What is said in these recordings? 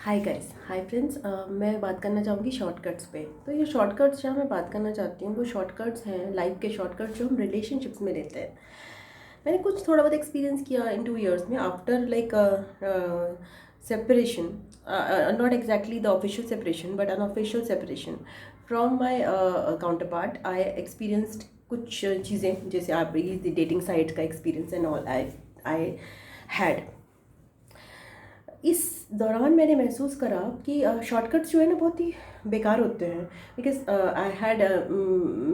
Hi guys, hi friends. मैं बात करना चाहूँगी शॉर्टकट्स पे। तो ये शॉर्टकट्स जहाँ मैं बात करना चाहती हूँ वो शॉर्टकट्स हैं लाइफ के शॉर्टकट्स जो हम रिलेशनशिप्स में लेते हैं। मैंने कुछ थोड़ा बहुत एक्सपीरियंस किया इन 2 years में after like separation, not exactly the official separation but unofficial separation from my counter part. I experienced कुछ चीज़ें, जैसे आप ये डेटिंग साइट का experience and all I had. इस दौरान मैंने महसूस करा कि शॉर्टकट्स जो है ना बहुत ही बेकार होते हैं। बिकॉज आई हैड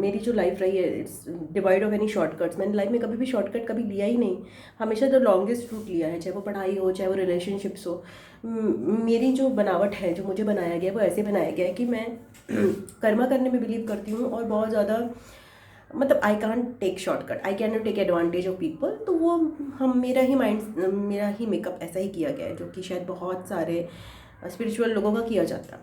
मेरी जो लाइफ रही है it's divide of any shortcuts. मैंने लाइफ में कभी भी शॉर्टकट कभी लिया ही नहीं, हमेशा द लॉन्गेस्ट रूट लिया है, चाहे वो पढ़ाई हो चाहे वो रिलेशनशिप्स हो। मेरी जो बनावट है, जो मुझे बनाया गया है, वो ऐसे बनाया गया है कि मैं कर्मा करने में बिलीव करती हूँ और बहुत ज़्यादा, मतलब I can't take shortcut, I can not take advantage of people. तो वो हम मेरा ही मेकअप ऐसा ही किया गया है, जो कि शायद बहुत सारे स्पिरिचुअल लोगों का किया जाता।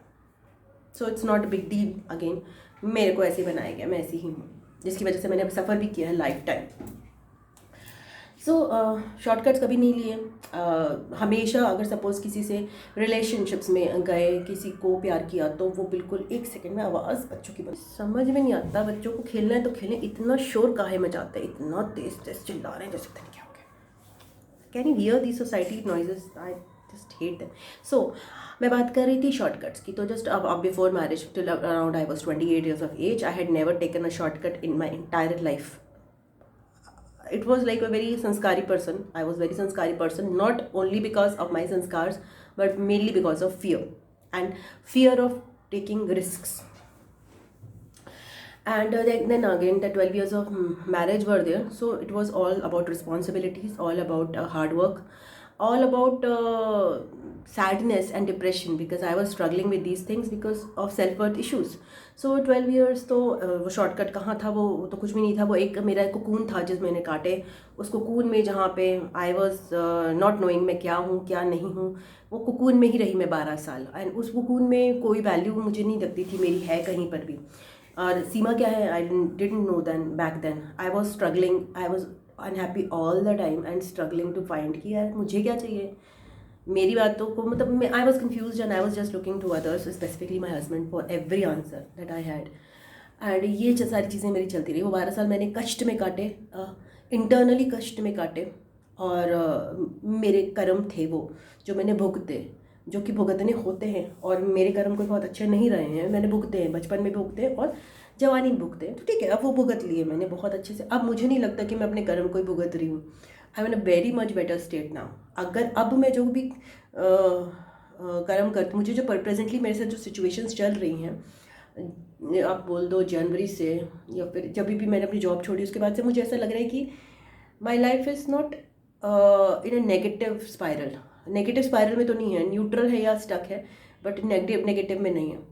So it's not big deal. Again मेरे को ऐसे बनाया गया, मैं ऐसी ही हूँ, जिसकी वजह से मैंने सफ़र भी किया है लाइफ टाइम। सो शॉर्टकट्स कभी नहीं लिए। हमेशा अगर सपोज़ किसी से रिलेशनशिप्स में गए, किसी को प्यार किया, तो वो बिल्कुल 1 सेकंड में आवाज़ बच्चों की समझ में नहीं आता। बच्चों को खेलना है तो खेलें, इतना शोर काहे मचाते हैं, इतना तेज तेज चिल्ला रहे हैं जैसे पता नहीं क्या हो गया। Can you hear the society noises? I just hate them. So मैं बात कर रही थी शॉर्टकट्स की। तो जस्ट अब before marriage till around I was 28 years of age, I had never taken a shortcut in my entire life. It was like a very sanskari person. I was very sanskari person, not only because of my sanskars but mainly because of fear, and fear of taking risks. And then again the 12 years of marriage were there, so it was all about responsibilities, all about hard work, all about sadness and depression, because I was struggling with these things because of self-worth issues. So 12 years तो वो shortcut कहाँ था, वो तो कुछ भी नहीं था। वो एक मेरा कोकून था जिस मैंने काटे। उस कोकून में जहाँ पे आई वॉज नॉट नोइंग मैं क्या हूँ क्या नहीं हूँ, वो कोकून में ही रही मैं 12 साल। एंड उस कोकून में कोई वैल्यू मुझे नहीं लगती थी मेरी है कहीं पर भी। और सीमा क्या है, I didn't know then, back then I was struggling, I was unhappy all the time and struggling to find कि यार मुझे क्या चाहिए। मेरी बातों को, मतलब I was confused and I was just looking to others, specifically my husband, for every answer that I had. And ये सारी चीज़ें मेरी चलती रही। वो 12 साल मैंने कष्ट में काटे, इंटरनली कष्ट में काटे। और मेरे कर्म थे वो जो मैंने भुगते, जो कि भुगतने होते हैं। और मेरे कर्म कोई बहुत अच्छे नहीं रहे हैं, मैंने भुगते हैं, बचपन में भुगते हैं और जवानी में भुगते हैं। तो ठीक है, अब वो भुगत लिए मैंने बहुत अच्छे से। अब मुझे नहीं लगता कि मैं अपने कर्म को ही भुगत रही हूँ। I am in a very much better state now. अगर अब मैं जो भी कर्म करती, मुझे जो प्रेजेंटली मेरे साथ जो सिचुएशंस चल रही हैं, आप बोल दो जनवरी से, या फिर जब भी मैंने अपनी जॉब छोड़ी उसके बाद से, मुझे ऐसा लग रहा है कि my life is not in a negative spiral में तो नहीं है, न्यूट्रल है या स्टक है, बट नेगेटिव में नहीं है।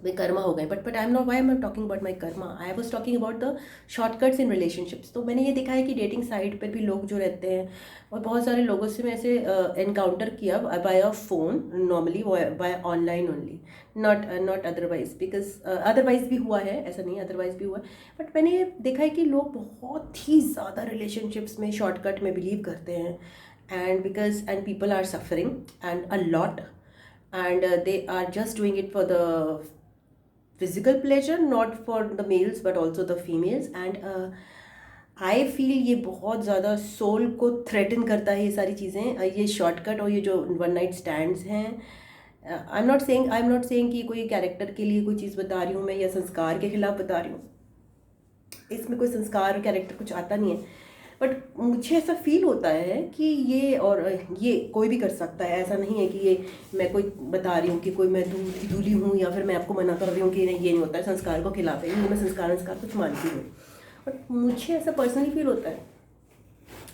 वे कर्मा हो गए। But I am not, why am not talking about my karma, I was talking about the shortcuts in relationships. तो मैंने ये देखा है कि डेटिंग साइट पर भी लोग जो रहते हैं, और बहुत सारे लोगों से मैं ऐसे एनकाउंटर किया by a phone, normally by online only, not otherwise, because otherwise भी हुआ है, ऐसा नहीं, अदरवाइज भी हुआ है। बट मैंने ये देखा है कि लोग बहुत ही ज़्यादा रिलेशनशिप्स में शॉर्टकट में बिलीव करते हैं, and people are suffering and a lot, and they are just doing it for the physical pleasure, not for the males but also the females. And I feel ये बहुत ज़्यादा soul को threaten करता है ये सारी चीज़ें, ये शॉर्टकट और ये जो वन नाइट स्टैंड्स हैं। आई एम नॉट सेइंग कि कोई कैरेक्टर के लिए कोई चीज़ बता रही हूँ मैं, या संस्कार के खिलाफ बता रही हूँ। इसमें कोई संस्कार और कैरेक्टर कुछ आता नहीं है। बट मुझे ऐसा फील होता है कि ये कोई भी कर सकता है। ऐसा नहीं है कि ये मैं कोई बता रही हूँ कि कोई मैं दूल्ही दूल्ही हूँ, या फिर मैं आपको मना कर रही हूँ कि नहीं, ये नहीं होता है, संस्कार को खिलाफ है। ये मैं संस्कार कुछ मानती हूँ। बट मुझे ऐसा पर्सनली फील होता है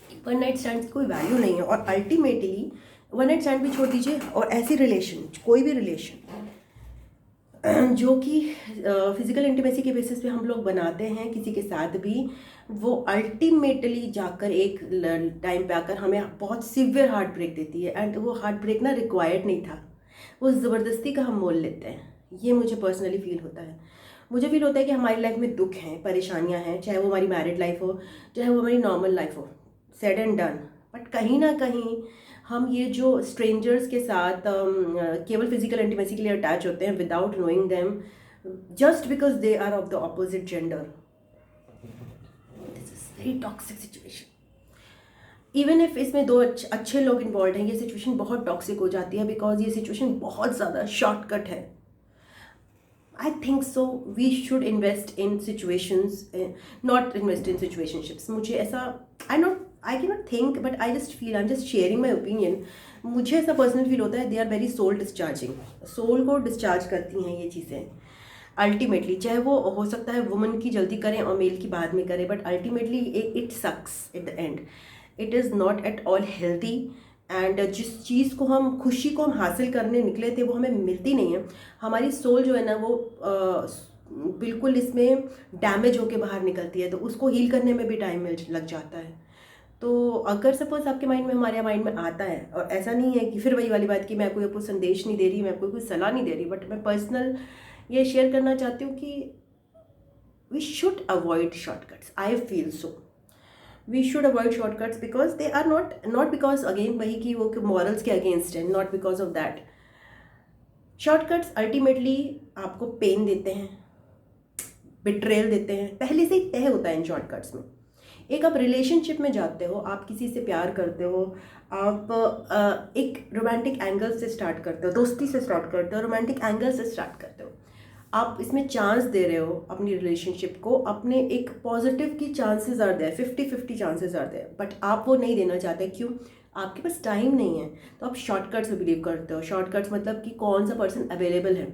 कि वन नाइट स्टैंड की कोई वैल्यू नहीं है। और अल्टीमेटली वन नाइट स्टैंड भी छोड़ दीजिए, और ऐसी रिलेशन, कोई भी रिलेशन जो कि फिज़िकल इंटीमेसी के बेसिस पे हम लोग बनाते हैं किसी के साथ भी, वो अल्टीमेटली जाकर एक टाइम पे आकर हमें बहुत सिवियर हार्ट ब्रेक देती है। एंड वो हार्ट ब्रेक ना रिक्वायर्ड नहीं था, वो ज़बरदस्ती का हम मोल लेते हैं। ये मुझे पर्सनली फील होता है। मुझे फील होता है कि हमारी लाइफ में दुख हैं, परेशानियां हैं, चाहे वो हमारी मैरिड लाइफ हो, चाहे वो हमारी नॉर्मल लाइफ हो, सेड एंड डन। बट कहीं ना कहीं हम ये जो स्ट्रेंजर्स के साथ केवल फिजिकल इंटीमेसी के लिए अटैच होते हैं without knowing them, just because they are of the opposite gender, this is very toxic situation. Even if इसमें दो अच्छे लोग इन्वॉल्व हैं, ये सिचुएशन बहुत टॉक्सिक हो जाती है बिकॉज ये सिचुएशन बहुत ज़्यादा शॉर्टकट है। I think so. We should invest in situations, not invest in situationships. मुझे ऐसा I cannot think, but I just feel, I'm just sharing my opinion. मुझे ऐसा पर्सनल फील होता है they are very soul discharging. Soul को discharge करती हैं ये चीज़ें अल्टीमेटली, चाहे वो हो सकता है वुमन की जल्दी करें और मेल की बाद में करें, but ultimately it sucks at the end. It is not at all healthy. And जिस चीज़ को हम खुशी को हम हासिल करने निकले थे वो हमें मिलती नहीं है. हमारी सोल जो है ना वो बिल्कुल इसमें डैमेज होके बाहर निकलती है, तो उसको हील करने में भी टाइम लग जाता है. तो अगर सपोज आपके माइंड में, हमारे माइंड में आता है, और ऐसा नहीं है कि फिर वही वाली बात कि मैं आपको संदेश नहीं दे रही, मैं आपको कोई सलाह नहीं दे रही, बट मैं पर्सनल ये शेयर करना चाहती हूँ कि we should avoid shortcuts. I feel so we should avoid shortcuts because they are not because again वही कि वो morals के against है, not because of that. shortcuts ultimately आपको पेन देते हैं, betrayal देते हैं, पहले से ही तय होता है इन shortcuts में. एक आप रिलेशनशिप में जाते हो, आप किसी से प्यार करते हो, आप एक रोमांटिक एंगल से स्टार्ट करते हो, दोस्ती से स्टार्ट करते हो, रोमांटिक एंगल से स्टार्ट करते हो, आप इसमें चांस दे रहे हो अपनी रिलेशनशिप को, अपने एक पॉजिटिव की chances are there, 50-50 chances are there, but आप वो नहीं देना चाहते. क्यों? आपके पास टाइम नहीं है, तो आप शॉर्टकट्स में बिलीव करते हो. शॉर्टकट्स मतलब कि कौन सा पर्सन अवेलेबल है.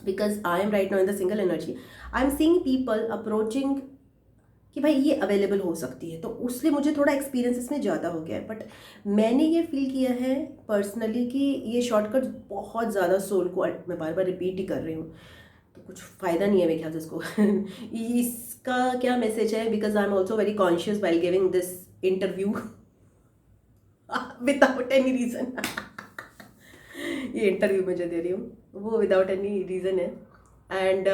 Because I am right now in the single energy, I am seeing people approaching कि भाई ये अवेलेबल हो सकती है, तो उसलिए मुझे थोड़ा एक्सपीरियंस इसमें ज़्यादा हो गया है. बट मैंने ये फील किया है पर्सनली कि ये शॉर्टकट्स बहुत ज़्यादा सोल को, मैं बार बार रिपीट ही कर रही हूँ, तो कुछ फ़ायदा नहीं है मेरे ख्याल से इसको. इसका क्या मैसेज है? Because I am also very conscious while giving this interview without any reason. ये इंटरव्यू मुझे दे रही हूँ वो विदाउट एनी रीज़न है. एंड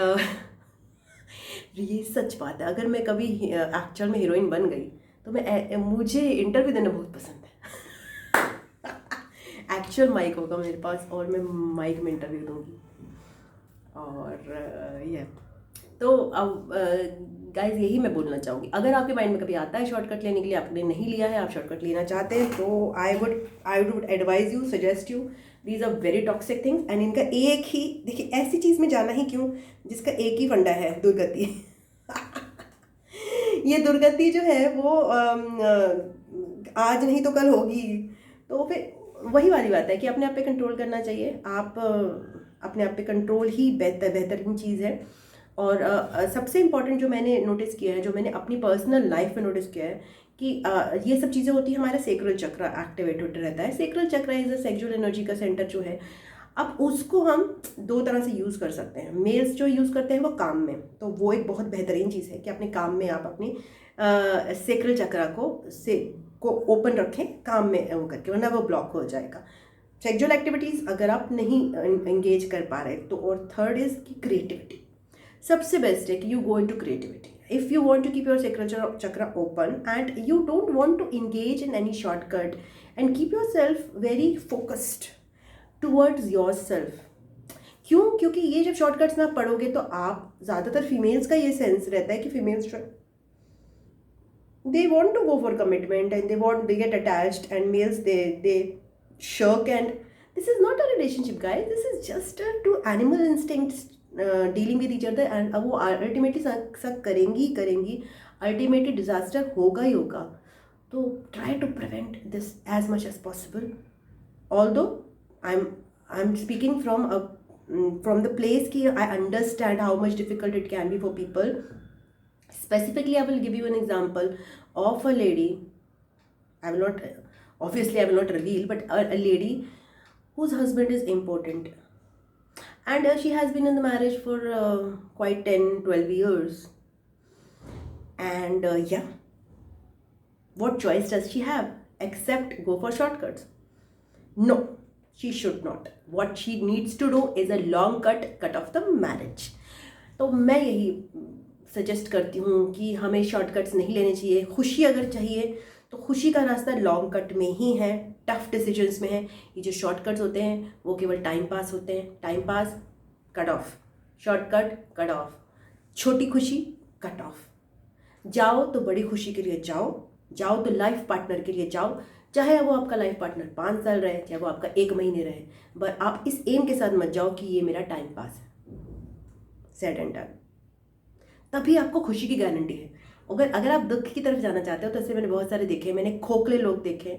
ये सच बात है, अगर मैं कभी एक्चुअल में हीरोइन बन गई तो मुझे इंटरव्यू देना बहुत पसंद है. एक्चुअल माइक होगा मेरे पास और मैं माइक में इंटरव्यू दूंगी. और ये तो अब गाइज यही मैं बोलना चाहूँगी. अगर आपके माइंड में कभी आता है शॉर्टकट लेने के लिए, आपने नहीं लिया है, आप शॉर्टकट लेना चाहते हैं, तो I would advise you, suggest you, these are very toxic things. And इनका एक ही, देखिए ऐसी चीज़ में जाना ही क्यों जिसका एक ही फंडा है, दुर्गति. ये दुर्गति जो है वो आज नहीं तो कल होगी. तो फिर वही वाली बात है कि अपने आप पे कंट्रोल करना चाहिए. आप अपने आप पे कंट्रोल ही बेहतरीन चीज़ है. और सबसे इम्पॉर्टेंट जो मैंने नोटिस किया है, जो मैंने अपनी पर्सनल लाइफ में नोटिस किया है कि ये सब चीज़ें होती है, हमारा सेक्रल चक्र एक्टिवेट होता रहता है. सेक्रल चक्र इज अ सेक्सुअल एनर्जी का सेंटर जो है. अब उसको हम दो तरह से यूज़ कर सकते हैं. मेल्स जो यूज़ करते हैं वो काम में, तो वो एक बहुत बेहतरीन चीज़ है कि अपने काम में आप अपनी सेक्रल चक्र को ओपन रखें काम में वो करके, वरना वो ब्लॉक हो जाएगा. सेक्सुअल एक्टिविटीज़ अगर आप नहीं एंगेज कर पा रहे तो. और थर्ड इज़ कि क्रिएटिविटी सबसे बेस्ट है कि you go into creativity. If you want to keep your sacral chakra open and you don't want to engage in any shortcut and keep yourself very focused towards yourself. क्यों? क्योंकि ये जब shortcuts में आप पढ़ोगे तो आप, ज़्यादातर फीमेल्स का ये सेंस रहता है कि females they want to go for commitment and they get attached, and males they shirk. And this is not a relationship, guys. This is just two animal instincts dealing with each other. and अब वो ultimately सब करेंगी, ultimately disaster होगा ही होगा. तो try to prevent this as much as possible. Although I'm speaking from the place कि I understand how much difficult it can be for people. Specifically, I will give you an example of a lady. I will not reveal, but a lady whose husband is important, and she has been in the marriage for quite 10-12 years. And yeah, what choice does she have except go for shortcuts? No, she should not. What she needs to do is a long cut off the marriage. तो मैं यही suggest करती हूँ कि हमें shortcuts नहीं लेने चाहिए. खुशी अगर चाहिए तो खुशी का रास्ता लॉन्ग कट में ही है, टफ डिसीजंस में है। ये जो शॉर्टकट्स होते हैं वो केवल टाइम पास होते हैं, time pass cut off, shortcut cut off, छोटी खुशी कट ऑफ। जाओ तो बड़ी खुशी के लिए जाओ, जाओ तो लाइफ पार्टनर के लिए जाओ, चाहे वो आपका लाइफ पार्टनर 5 साल रहे, चाहे वो आपका 1 महीने रहे, पर आप इस एम के साथ मत जाओ कि ये मेरा टाइम पास है, सेड एंड डन। तभी आपको खुशी की गारंटी है। अगर आप दुख की तरफ जाना चाहते हो तो ऐसे मैंने बहुत सारे देखे, मैंने खोखले लोग देखे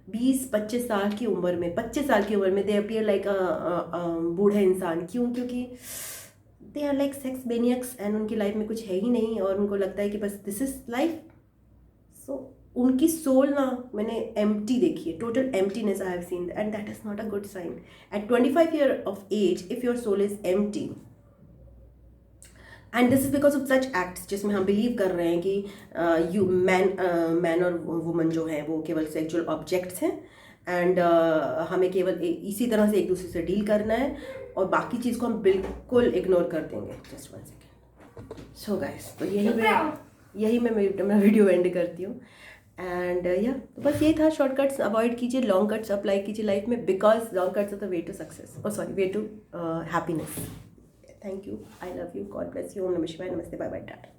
20-25 साल की उम्र में, 25 साल की उम्र में दे अपीयर लाइक बूढ़े इंसान। क्यों? क्योंकि they are like sex maniacs and उनकी लाइफ में कुछ है ही नहीं और उनको लगता है कि बस दिस इज लाइफ। सो उनकी सोल ना मैंने एम्प्टी देखी है, total emptiness I have seen, and that is not a good sign. At 25 year of age if your soul is empty, and this is because of such acts जिसमें हम believe कर रहे हैं कि यू मैन और woman जो है वो केवल सेक्सुअल ऑब्जेक्ट्स हैं, एंड हमें केवल इसी तरह से एक दूसरे से डील करना है और बाकी चीज़ को हम बिल्कुल इग्नोर कर देंगे। Just 1 second. सो गाइस, तो यही मैं वीडियो एंड करती हूँ। एंड या तो बस ये था, शॉर्टकट्स अवॉइड कीजिए, लॉन्ग कट्स अप्लाई कीजिए लाइफ में, because long cuts are the way to success, और sorry way to happiness. Thank you, I love you, God bless you, ओम नमः शिवाय, नमस्ते, बाय बाय, टाटा।